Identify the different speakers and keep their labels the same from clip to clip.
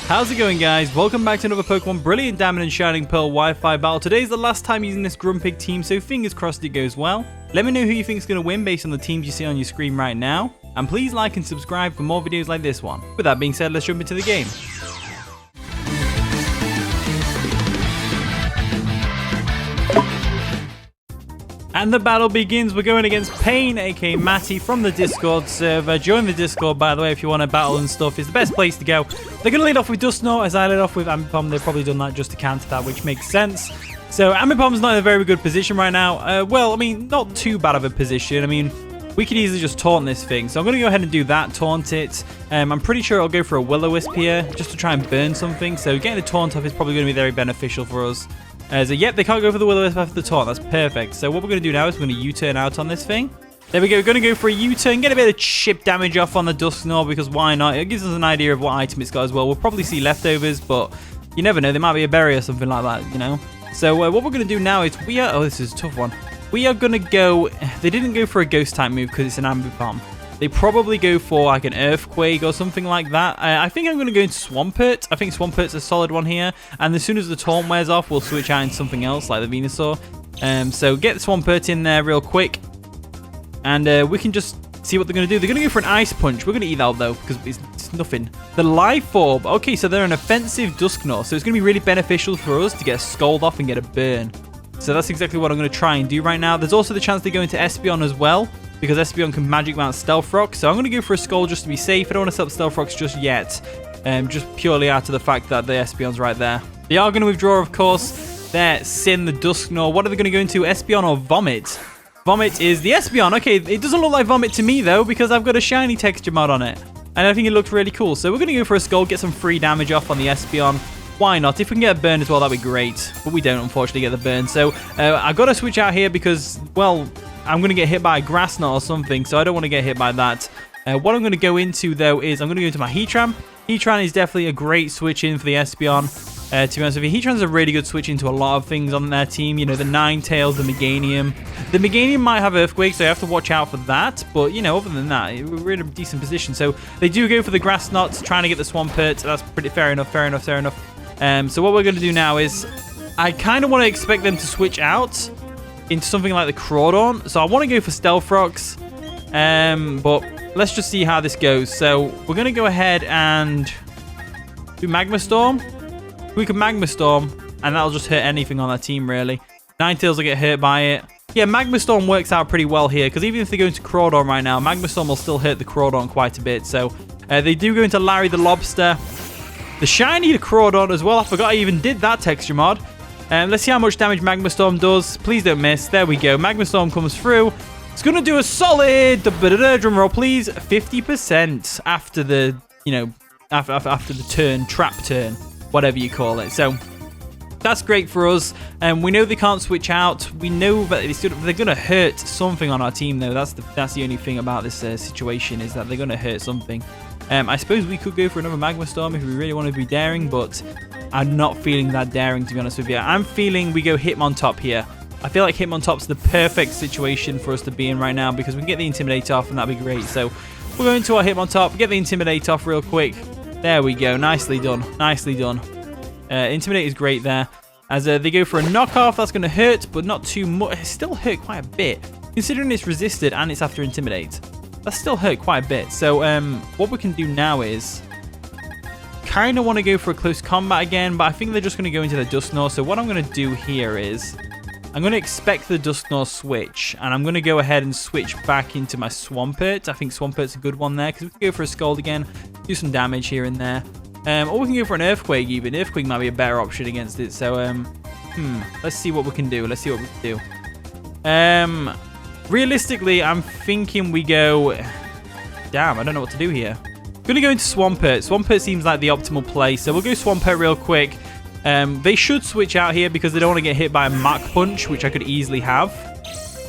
Speaker 1: How's it going, guys? Welcome back to another Pokemon Brilliant Diamond and Shining Pearl Wi-Fi battle. Today's the last time using this Grumpig team, so fingers crossed it goes well. Let me know who you think is going to win based on the teams you see on your screen right now. And please like and subscribe for more videos like this one. With that being said, let's jump into the game. And the battle begins. We're going against Pain, aka Matty, from the Discord server. Join the Discord, by the way, if you want to battle and stuff. It's the best place to go. They're going to lead off with Dusknoir, as I led off with Ambipom. They've probably done that just to counter that, which makes sense. So Ambipom's not in a very good position right now. Well, I mean, not too bad of a position. I mean, we could easily just taunt this thing. So I'm going to go ahead and do that, taunt it. I'm pretty sure I'll go for a Will-O-Wisp here, just to try and burn something. So getting a taunt off is probably going to be very beneficial for us. So yep, they can't go for the Will-O-Wisp after the taunt. That's perfect. So what we're going to do now is we're going to U-turn out on this thing. There we go. We're going to go for a U-turn, get a bit of chip damage off on the Dusknoir, because why not? It gives us an idea of what item it's got as well. We'll probably see leftovers, but you never know. There might be a berry or something like that, you know? So what we're going to do now is we are... Oh, this is a tough one. We are going to go... They didn't go for a ghost type move because it's an Ambipom. They probably go for like an Earthquake or something like that. I think I'm going to go into Swampert. I think Swampert's a solid one here. And as soon as the Taunt wears off, we'll switch out into something else like the Venusaur. So get the Swampert in there real quick. And we can just see what they're going to do. They're going to go for an Ice Punch. We're going to eat that though because it's nothing. The Life Orb. Okay, so they're an offensive Dusknoir. So it's going to be really beneficial for us to get a Scald off and get a burn. So that's exactly what I'm going to try and do right now. There's also the chance they go into Espeon as well, because Espeon can Magic Mount Stealth Rock. So I'm going to go for a Scald just to be safe. I don't want to set up Stealth Rocks just yet. Just purely out of the fact that the Espeon's right there. They are going to withdraw, of course. Their Sin, the Dusknoir. What are they going to go into? Espeon or Vomit? Vomit is the Espeon. Okay, it doesn't look like Vomit to me, though, because I've got a shiny texture mod on it. And I think it looks really cool. So we're going to go for a Scald, get some free damage off on the Espeon. Why not? If we can get a burn as well, that'd be great. But we don't, unfortunately, get the burn. So I got to switch out here because, well, I'm going to get hit by a Grass Knot or something, so I don't want to get hit by that. What I'm going to go into, though, is I'm going to go into my Heatran. Heatran is definitely a great switch in for the Espeon. To be honest with you, Heatran's a really good switch into a lot of things on their team. You know, the Ninetales, the Meganium. The Meganium might have Earthquake, so you have to watch out for that. But, you know, other than that, we're in a decent position. So they do go for the Grass Knots, trying to get the Swampert. That's pretty fair enough, fair enough, fair enough. So what we're going to do now is I kind of want to expect them to switch out into something like the Crawdaunt. So I want to go for Stealth Rocks. But let's just see how this goes. So we're going to go ahead and do Magma Storm. We can Magma Storm, and that'll just hurt anything on that team, really. Ninetales will get hurt by it. Yeah, Magma Storm works out pretty well here, because even if they go into Crawdaunt right now, Magma Storm will still hurt the Crawdaunt quite a bit. So they do go into Larry the Lobster. The shiny Crawdaunt as well. I forgot I even did that texture mod. Let's see how much damage Magma Storm does. Please don't miss. There we go. Magma Storm comes through. It's going to do a solid, drum roll, please, 50% after the, you know, after the turn, trap turn, whatever you call it. So that's great for us. We know they can't switch out. We know that they're going to hurt something on our team, though. That's the only thing about this situation, is that they're going to hurt something. I suppose we could go for another Magma Storm if we really want to be daring, but I'm not feeling that daring, to be honest with you. I'm feeling we go Hitmontop here. I feel like Hitmontop's the perfect situation for us to be in right now, because we can get the Intimidate off, and that'd be great. So we're going to our Hitmontop, get the Intimidate off real quick. There we go. Nicely done. Nicely done. Intimidate is great there. As they go for a knockoff, that's going to hurt, but not too much. It still hurt quite a bit, considering it's resisted and it's after Intimidate. That still hurt quite a bit. So what we can do now is kind of want to go for a close combat again, but I think they're just going to go into the Dusknoir. So what I'm going to do here is I'm going to expect the Dusknoir switch, and I'm going to go ahead and switch back into my Swampert. I think Swampert's a good one there, because we can go for a Scald again, do some damage here and there. Or we can go for an Earthquake even. Earthquake might be a better option against it. So let's see what we can do. Let's see what we can do. Realistically, I'm thinking we go... Damn, I don't know what to do here. Gonna go into Swampert. Swampert seems like the optimal play, so we'll go Swampert real quick. They should switch out here because they don't want to get hit by a Mach Punch, which I could easily have.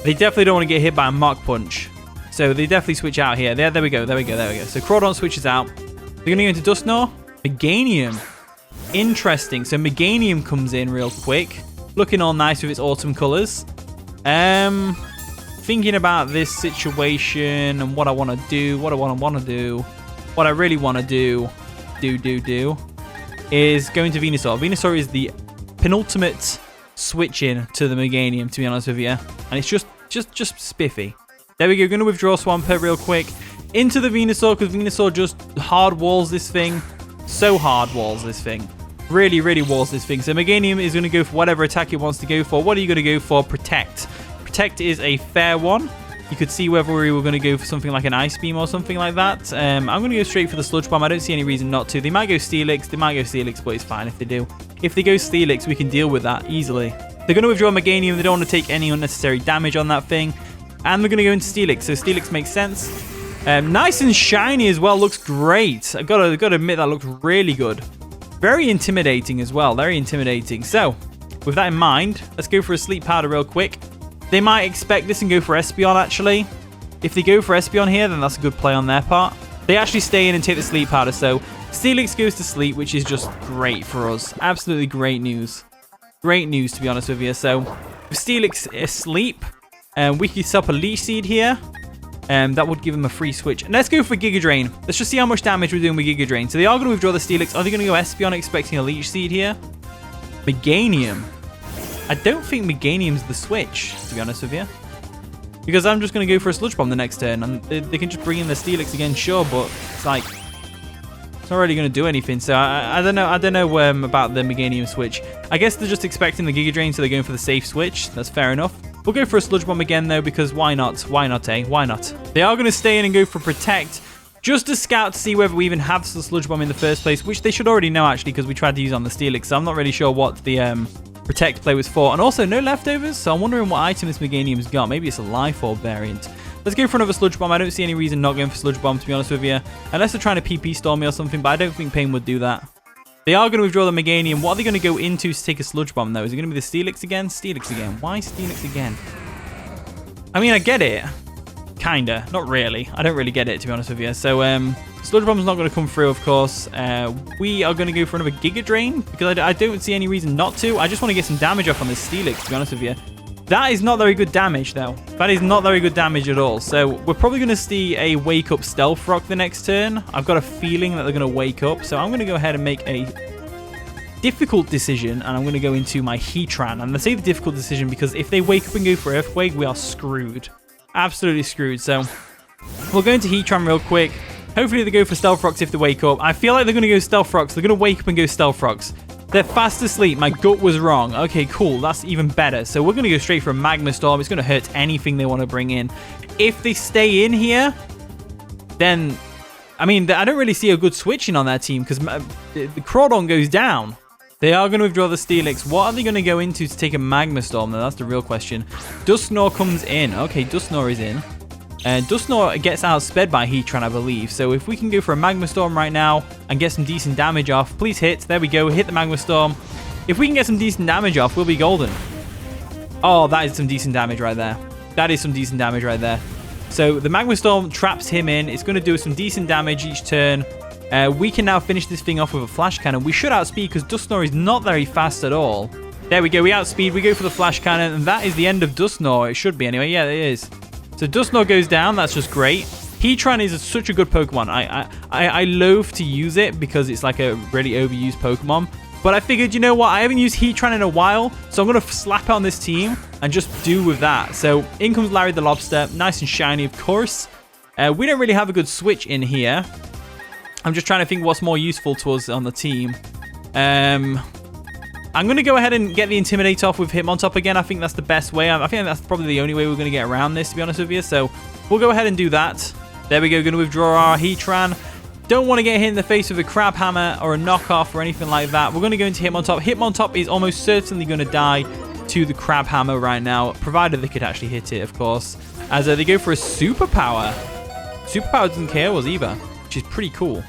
Speaker 1: They definitely don't want to get hit by a Mach Punch, so they definitely switch out here. There we go, there we go, there we go. So Crawdaunt switches out. They're gonna go into Dusknoir. Meganium. Interesting. So Meganium comes in real quick, looking all nice with its autumn colors. Thinking about this situation and what I want to do, what I really want to do. is going to Venusaur. Venusaur is the penultimate switch in to the Meganium, to be honest with you. And it's just spiffy. There we go. Going to withdraw Swampert real quick into the Venusaur, because Venusaur just hard walls this thing. So hard walls this thing. Really, really walls this thing. So Meganium is going to go for whatever attack it wants to go for. What are you going to go for? Protect. Protect is a fair one. You could see whether we were going to go for something like an Ice Beam or something like that. I'm going to go straight for the Sludge Bomb. I don't see any reason not to. They might go Steelix. They might go Steelix, but it's fine if they do. If they go Steelix, we can deal with that easily. They're going to withdraw Meganium. They don't want to take any unnecessary damage on that thing. And they're going to go into Steelix. So Steelix makes sense. Nice and shiny as well. Looks great. I've got to admit that looks really good. Very intimidating as well. Very intimidating. So, with that in mind, let's go for a Sleep Powder real quick. They might expect this and go for Espeon, actually. If they go for Espeon here, then that's a good play on their part. They actually stay in and take the Sleep Powder, so Steelix goes to sleep, which is just great for us. Absolutely great news. Great news, to be honest with you. So, with Steelix asleep, we can set up a Leech Seed here. That would give them a free switch. And let's go for Giga Drain. Let's just see how much damage we're doing with Giga Drain. So they are going to withdraw the Steelix. Are they going to go Espeon expecting a Leech Seed here? Meganium. I don't think Meganium's the switch, to be honest with you. Because I'm just going to go for a Sludge Bomb the next turn. And they can just bring in the Steelix again, sure. But it's like, it's not really going to do anything. So I don't know. I don't know about the Meganium switch. I guess they're just expecting the Giga Drain, so they're going for the safe switch. That's fair enough. We'll go for a Sludge Bomb again, though, because why not? Why not, eh? Why not? They are going to stay in and go for Protect, just to scout to see whether we even have the Sludge Bomb in the first place, which they should already know, actually, because we tried to use on the Steelix. So I'm not really sure what the Protect play was for. And also, no leftovers, so I'm wondering what item this Meganium's got. Maybe it's a Life Orb variant. Let's go for another Sludge Bomb. I don't see any reason not going for Sludge Bomb, to be honest with you. Unless they're trying to PP Storm me or something, but I don't think Pain would do that. They are going to withdraw the Meganium. What are they going to go into to take a Sludge Bomb, though? Is it going to be the Steelix again? Steelix again. Why Steelix again? I mean, I get it. Kinda. Not really. I don't really get it, to be honest with you. So, Sludge Bomb's not going to come through, of course. We are going to go for another Giga Drain, because I don't see any reason not to. I just want to get some damage off on this Steelix, to be honest with you. That is not very good damage, though. That is not very good damage at all. So, we're probably going to see a Wake Up Stealth Rock the next turn. I've got a feeling that they're going to wake up. So, I'm going to go ahead and make a difficult decision, and I'm going to go into my Heatran. And I say the difficult decision because if they wake up and go for Earthquake, we are screwed. Absolutely screwed. So we'll go into Heatran real quick. Hopefully they go for Stealth Rocks if they wake up. I feel like they're going to go Stealth Rocks. They're going to wake up and go Stealth Rocks. They're fast asleep. My gut was wrong. Okay, cool. That's even better. So we're going to go straight for a Magma Storm. It's going to hurt anything they want to bring in. If they stay in here, then, I mean, I don't really see a good switching on that team because the Crawdon goes down. They are going to withdraw the Steelix. What are they going to go into to take a Magma Storm? Now, that's the real question. Dusknoir comes in. Okay, Dusknoir is in. Dusknoir gets outsped by Heatran, I believe. So if we can go for a Magma Storm right now and get some decent damage off, please hit. There we go. Hit the Magma Storm. If we can get some decent damage off, we'll be golden. Oh, that is some decent damage right there. That is some decent damage right there. So the Magma Storm traps him in. It's going to do some decent damage each turn. We can now finish this thing off with a Flash Cannon. We should outspeed because Dusknoir is not very fast at all. There we go. We outspeed. We go for the Flash Cannon. And that is the end of Dusknoir. It should be anyway. Yeah, it is. So Dusknoir goes down. That's just great. Heatran is such a good Pokemon. I loathe to use it because it's like a really overused Pokemon. But I figured, you know what? I haven't used Heatran in a while. So I'm going to slap it on this team and just do with that. So in comes Larry the Lobster. Nice and shiny, of course. We don't really have a good switch in here. I'm just trying to think what's more useful to us on the team. I'm going to go ahead and get the Intimidate off with Hitmontop again. I think that's the best way. I think that's probably the only way we're going to get around this, to be honest with you. So we'll go ahead and do that. There we go. Going to withdraw our Heatran. Don't want to get hit in the face with a Crab Hammer or a knockoff or anything like that. We're going to go into Hitmontop. Hitmontop is almost certainly going to die to the Crab Hammer right now, provided they could actually hit it, of course. As they go for a Superpower. Superpower doesn't care us either, which is pretty cool.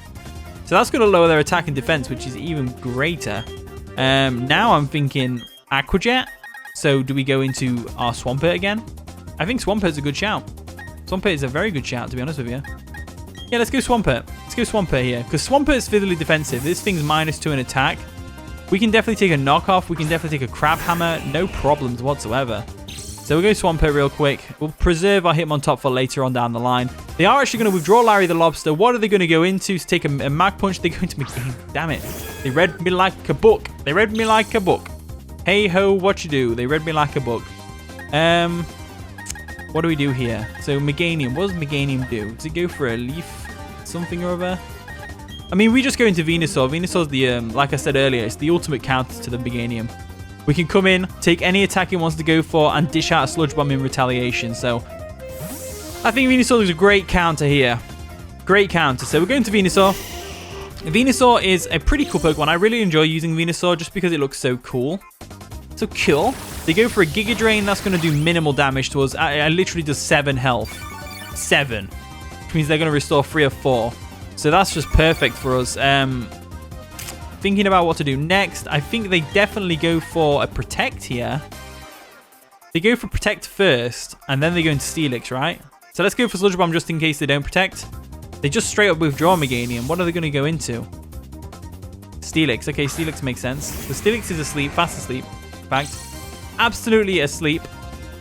Speaker 1: So that's going to lower their attack and defense, which is even greater. Now I'm thinking Aqua Jet. So do we go into our Swampert again? I think Swampert's a good shout. Swampert is a very good shout, to be honest with you. Yeah, let's go Swampert. Let's go Swampert here. Because Swampert's fiddly defensive. This thing's -2 in attack. We can definitely take a knockoff. We can definitely take a Crab Hammer. No problems whatsoever. So we'll go Swampert real quick. We'll preserve our Hitmontop for later on down the line. They are actually going to withdraw Larry the Lobster. What are they going to go into to take a Mag Punch? They're going to McGame. Damn it. They read me like a book. They read me like a book. Hey ho, what you do? They read me like a book. What do we do here? So Meganium. What does Meganium do? Does it go for a leaf? Something or other? I mean, we just go into Venusaur. Venusaur's the, like I said earlier, it's the ultimate counter to the Meganium. We can come in, take any attack it wants to go for, and dish out a Sludge Bomb in retaliation. So, I think Venusaur is a great counter here. Great counter. So, we're going to Venusaur. Venusaur is a pretty cool Pokemon. I really enjoy using Venusaur just because it looks so cool. So cool. They go for a Giga Drain. That's going to do minimal damage to us. I literally does 7 health. 7. Which means they're going to restore 3 or 4. So, that's just perfect for us. Thinking about what to do next, I think they definitely go for a Protect here. They go for Protect first, and then they go into Steelix, right? So let's go for Sludge Bomb just in case they don't Protect. They just straight up withdraw Meganium. What are they going to go into? Steelix. Okay, Steelix makes sense. So Steelix is asleep, fast asleep. In fact, absolutely asleep.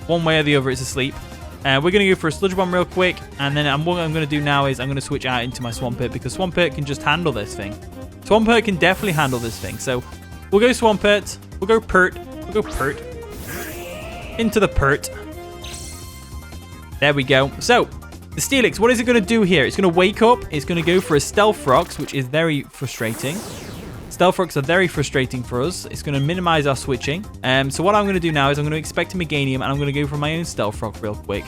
Speaker 1: One way or the other, it's asleep. We're going to go for a Sludge Bomb real quick, and then what I'm going to do now is I'm going to switch out into my Swampert because Swampert can just handle this thing. Swampert can definitely handle this thing. So we'll go Swampert. We'll go Pert. We'll go Pert. Into the Pert. There we go. So the Steelix, what is it going to do here? It's going to wake up. It's going to go for a Stealth Rocks, which is very frustrating. Stealth Rocks are very frustrating for us. It's going to minimize our switching. So what I'm going to do now is I'm going to expect a Meganium, and I'm going to go for my own Stealth Rock real quick.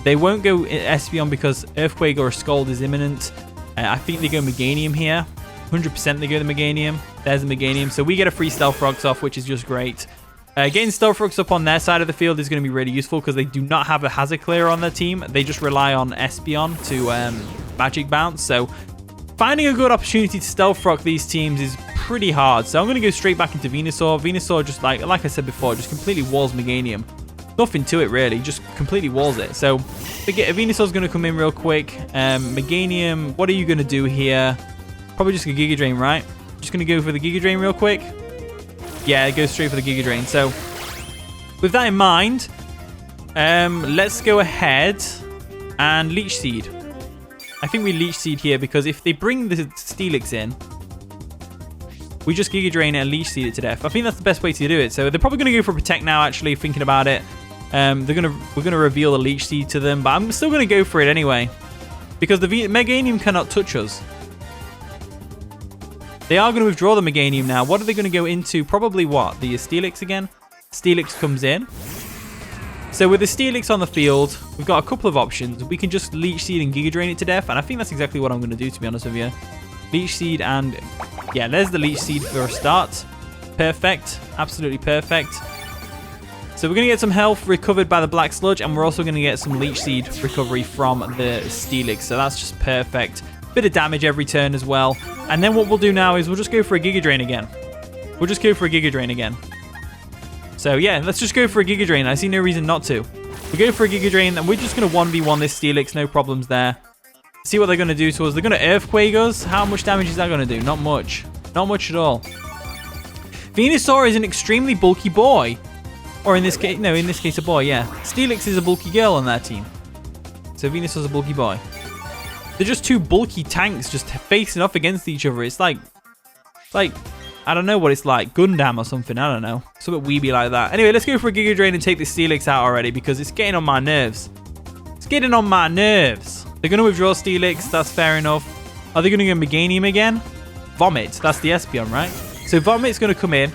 Speaker 1: They won't go Espeon because Earthquake or Scald is imminent. I think they go Meganium here. 100% they go the Meganium. There's the Meganium. So we get a free Stealth Rocks off, which is just great. Getting Stealth Rocks up on their side of the field is going to be really useful because they do not have a Hazard Clear on their team. They just rely on Espeon to Magic Bounce. So finding a good opportunity to Stealth Rock these teams is pretty hard. So I'm going to go straight back into Venusaur. Venusaur, just like I said before, just completely walls Meganium. Nothing to it, really. Just completely walls it. So Venusaur's going to come in real quick. Meganium, what are you going to do here? Probably just a Giga Drain, right? Just going to go for the Giga Drain real quick. Yeah, it goes straight for the Giga Drain. So, with that in mind, let's go ahead and Leech Seed. I think we Leech Seed here because if they bring the Steelix in, we just Giga Drain it and Leech Seed it to death. I think that's the best way to do it. So, they're probably going to go for Protect now, actually, thinking about it. We're going to reveal the Leech Seed to them, but I'm still going to go for it anyway because the Meganium cannot touch us. They are going to withdraw the Meganium now. What are they going to go into? Probably what? The Steelix again? Steelix comes in. So with the Steelix on the field, we've got a couple of options. We can just Leech Seed and Giga Drain it to death. And I think that's exactly what I'm going to do, to be honest with you. Leech Seed and... yeah, there's the Leech Seed for a start. Perfect. Absolutely perfect. So we're going to get some health recovered by the Black Sludge. And we're also going to get some Leech Seed recovery from the Steelix. So that's just perfect. Bit of damage every turn as well. And then what we'll do now is we'll just go for a Giga Drain again. We'll just go for a Giga Drain again. So yeah, let's just go for a Giga Drain. I see no reason not to. We go for a Giga Drain and we're just going to 1v1 this Steelix. No problems there. See what they're going to do to us. They're going to Earthquake us. How much damage is that going to do? Not much. Not much at all. Venusaur is an extremely bulky boy. Or in this case, no, in this case a boy, yeah. Steelix is a bulky girl on that team. So Venusaur's a bulky boy. They're just two bulky tanks just facing off against each other. It's like, I don't know what it's like. Gundam or something. I don't know. Something weeby like that. Anyway, let's go for a Giga Drain and take the Steelix out already because it's getting on my nerves. It's getting on my nerves. They're going to withdraw Steelix. That's fair enough. Are they going to go Meganium again? Vomit. That's the Espeon, right? So Vomit's going to come in,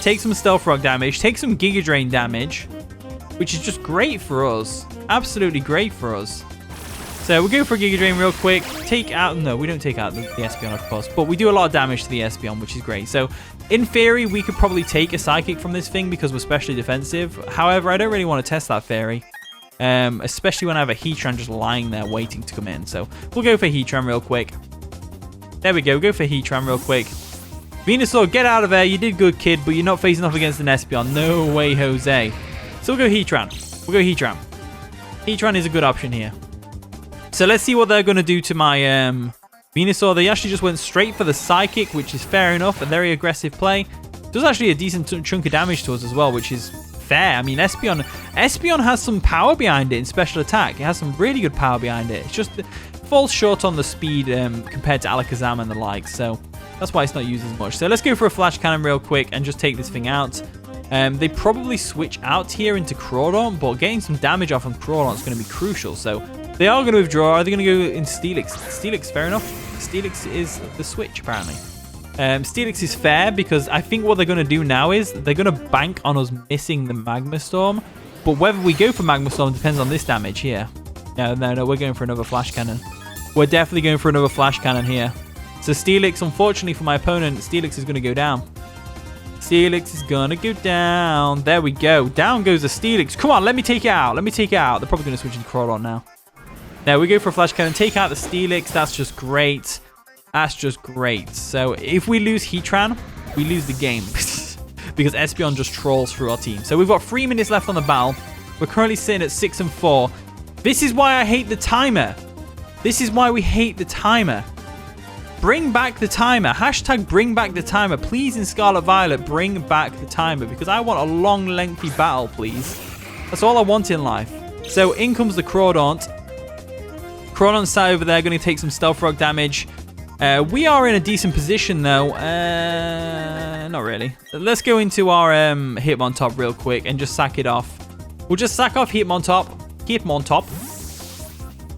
Speaker 1: take some Stealth Rock damage, take some Giga Drain damage, which is just great for us. Absolutely great for us. So we'll go for a Giga Drain real quick. Take out... no, we don't take out the Espeon, of course. But we do a lot of damage to the Espeon, which is great. So, in theory, we could probably take a Psychic from this thing because we're specially defensive. However, I don't really want to test that Fairy. Especially when I have a Heatran just lying there waiting to come in. So, we'll go for Heatran real quick. There we go. Go for Heatran real quick. Venusaur, get out of there. You did good, kid, but you're not facing off against an Espeon. No way, Jose. So, we'll go Heatran. We'll go Heatran. Heatran is a good option here. So let's see what they're going to do to my Venusaur. They actually just went straight for the Psychic, which is fair enough. A very aggressive play. Does actually a decent chunk of damage to us as well, which is fair. I mean, Espeon has some power behind it in special attack. It has some really good power behind it. It's just falls short on the speed compared to Alakazam and the like. So that's why it's not used as much. So let's go for a Flash Cannon real quick and just take this thing out. They probably switch out here into Crawdaunt, but getting some damage off on Crawdaunt is going to be crucial. So they are going to withdraw. Are they going to go in Steelix? Steelix, fair enough. Steelix is the switch, apparently. Steelix is fair because I think what they're going to do now is they're going to bank on us missing the Magma Storm. But whether we go for Magma Storm depends on this damage here. No, we're going for another Flash Cannon. We're definitely going for another Flash Cannon here. So Steelix, unfortunately for my opponent, Steelix is going to go down. Steelix is going to go down. There we go. Down goes the Steelix. Come on, let me take it out. Let me take it out. They're probably going to switch into Crawdaunt now. There we go for a Flash Cannon. Take out the Steelix. That's just great. That's just great. So if we lose Heatran, we lose the game. Because Espeon just trolls through our team. So we've got 3 minutes left on the battle. We're currently sitting at 6 and 4. This is why I hate the timer. This is why we hate the timer. Bring back the timer. Hashtag bring back the timer. Please, in Scarlet Violet, bring back the timer. Because I want a long, lengthy battle, please. That's all I want in life. So in comes the Crawdaunt. Crawdaunt sat over there, going to take some Stealth Rock damage. We are in a decent position, though. Not really. Let's go into our Hitmontop real quick and just sack it off. We'll just sack off Hitmontop.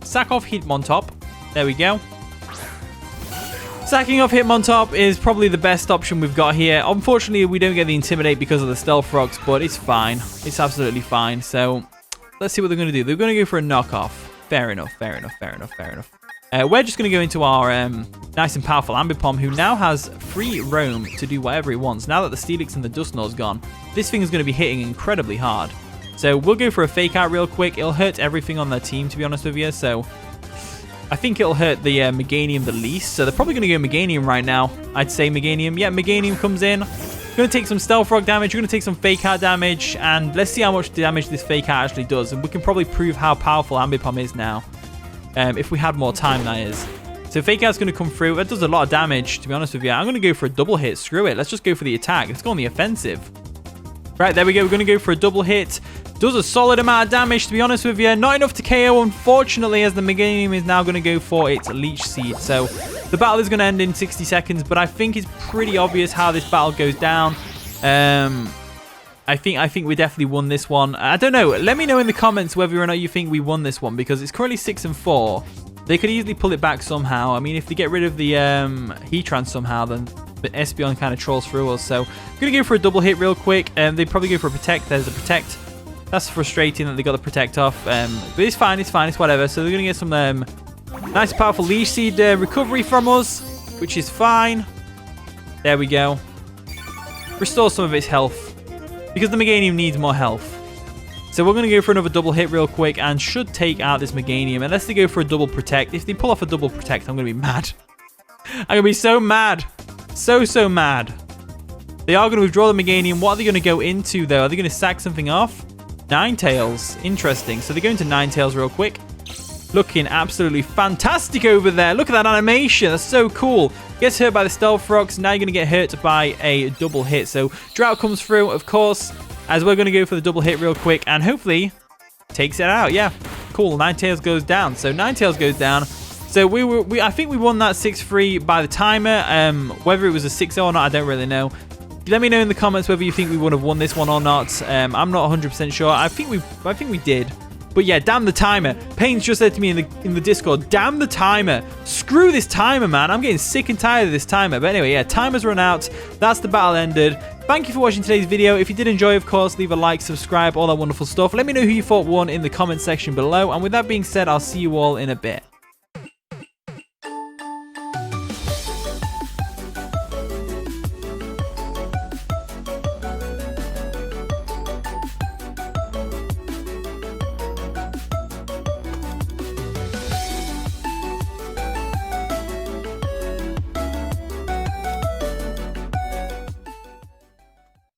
Speaker 1: Sack off Hitmontop. There we go. Sacking off Hitmontop is probably the best option we've got here. Unfortunately, we don't get the Intimidate because of the Stealth Rocks, but it's fine. It's absolutely fine. So let's see what they're going to do. They're going to go for a knockoff. Fair enough, fair enough, fair enough, fair enough. We're just going to go into our nice and powerful Ambipom, who now has free roam to do whatever he wants. Now that the Steelix and the Dusknoir's gone, this thing is going to be hitting incredibly hard. So we'll go for a Fake Out real quick. It'll hurt everything on their team, to be honest with you. So I think it'll hurt the Meganium the least. So they're probably going to go Meganium right now. I'd say Meganium. Yeah, Meganium comes in. Going to take some Stealth Rock damage. You're going to take some Fake Out damage. And let's see how much damage this Fake Out actually does. And we can probably prove how powerful Ambipom is now. If we had more time, that is. So Fake Out's going to come through. That does a lot of damage, to be honest with you. I'm going to go for a double hit. Screw it. Let's just go for the attack. Let's go on the offensive. Right, there we go. We're going to go for a double hit. Does a solid amount of damage, to be honest with you. Not enough to KO, unfortunately, as the Meganium is now going to go for its Leech Seed. So the battle is going to end in 60 seconds, but I think it's pretty obvious how this battle goes down. I think we definitely won this one. I don't know. Let me know in the comments whether or not you think we won this one, because it's currently 6 and 4. They could easily pull it back somehow. I mean, if they get rid of the Heatran somehow, then the Espeon kind of trolls through us. So I'm going to go for a double hit real quick. They probably go for a Protect. There's a Protect. That's frustrating that they got the Protect off. But it's fine. It's fine. It's whatever. So they're going to get some nice powerful Leech Seed recovery from us, which is fine. There we go. Restore some of its health, because the Meganium needs more health. So we're going to go for another double hit real quick and should take out this Meganium. Unless they go for a double Protect. If they pull off a double Protect, I'm going to be mad. I'm going to be so mad. So mad. They are going to withdraw the Meganium. What are they going to go into, though? Are they going to sack something off? Ninetales. Interesting. So they go into Ninetales real quick. Looking absolutely fantastic over there. Look at that animation. That's so cool. Gets hurt by the Stealth Rocks. Now you're going to get hurt by a double hit. So Drought comes through, of course, as we're going to go for the double hit real quick. And hopefully takes it out. Yeah, cool. Ninetales goes down. So Ninetales goes down. So I think we won that 6-3 by the timer. Whether it was a 6-0 or not, I don't really know. Let me know in the comments whether you think we would have won this one or not. I'm not 100% sure. I think we did. But yeah, damn the timer. Payne's just said to me in the Discord, damn the timer. Screw this timer, man. I'm getting sick and tired of this timer. But anyway, yeah, timer's run out. That's the battle ended. Thank you for watching today's video. If you did enjoy, of course, leave a like, subscribe, all that wonderful stuff. Let me know who you thought won in the comment section below. And with that being said, I'll see you all in a bit.